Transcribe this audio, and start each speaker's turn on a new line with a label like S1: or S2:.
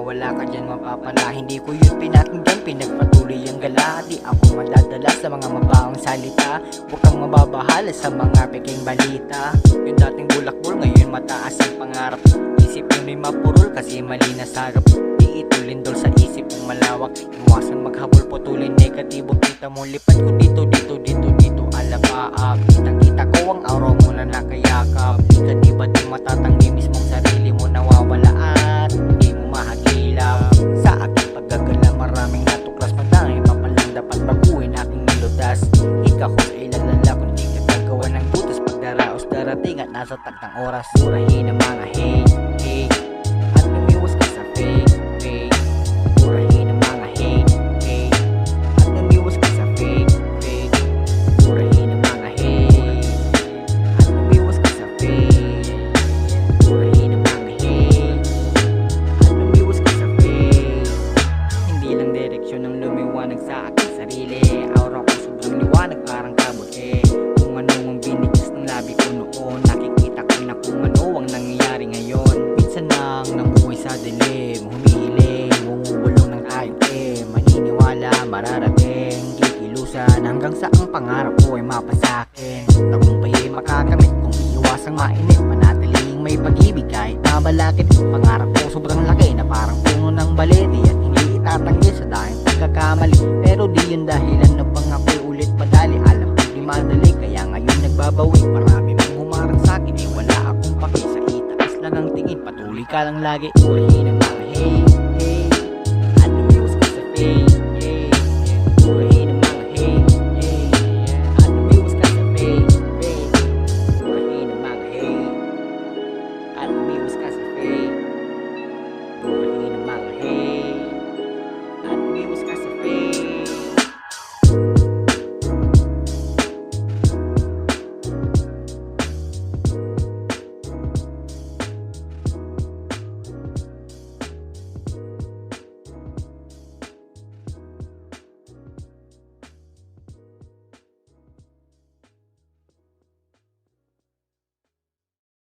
S1: wala ka dyan mapapala. Hindi ko yun pinakinggan, pinagpatuloy ang gala. Di ako madadala sa mga mabaong salita. Huwag kang mababahala sa mga peking balita. Yung dating bulakbol, ngayon mataas ang pangarap. Isip yun ay mapurol kasi mali na sarap. Di ito lindol sa isip mong malawak. Iwasan maghabol, putulin negatibo. Kita mo lipat ko dito, dito, dito, dito. Alapaap, kitang-kita ko ang araw mo na nakayakap. Di ka di ba di matatanggi mismong sarili mo nawawala at hindi mo mahagilap. Sa aking paggagala maraming natuklas, matanging papalang dapat baguhin aking niludas. Hika ko sa ilalala kung di ka gagawa ng butas. Pagdaraos darating at nasa taktang oras. Murahin ang mga hate, hate, at lumiwas ka sa fake, fake. Murahin ang mga hate, hate, at lumiwas ka sa fake, fake. Murahin ang mga hate, at lumiwas ka sa fake. Murahin ang mga hate, at lumiwas ka sa fake. Hindi lang direksyon ang lumiwanag sa aking sarili. Aura ko sobrang liwanag parang kabuti. Kung ano ang binitis ng labi ko noon, nakikita ko na kung ano ang nangyayari ngayon. Minsan nang namuhay sa dilim, humihiling, bumubulong ng tayong maniniwala, mararating, kikilusan hanggang sa ang pangarap ko ay mapasakin. Tagumpay ay makakamit kung iiwasang mainit, manatiling may pag-ibig kahit nabalakid. Pangarap ko sobrang laki na parang puno ng balete at hindi itatanggi sa dahil pagkakamali. Pero di yun dahilan na pangako'y ulit madali. Alam ko di madali kaya ngayon nagbabawi. Marami mong humarang sa'kin eh wala akong paki. Sa itaas lang ang tingin, patuloy ka lang lagi. Murahin ang mga hate,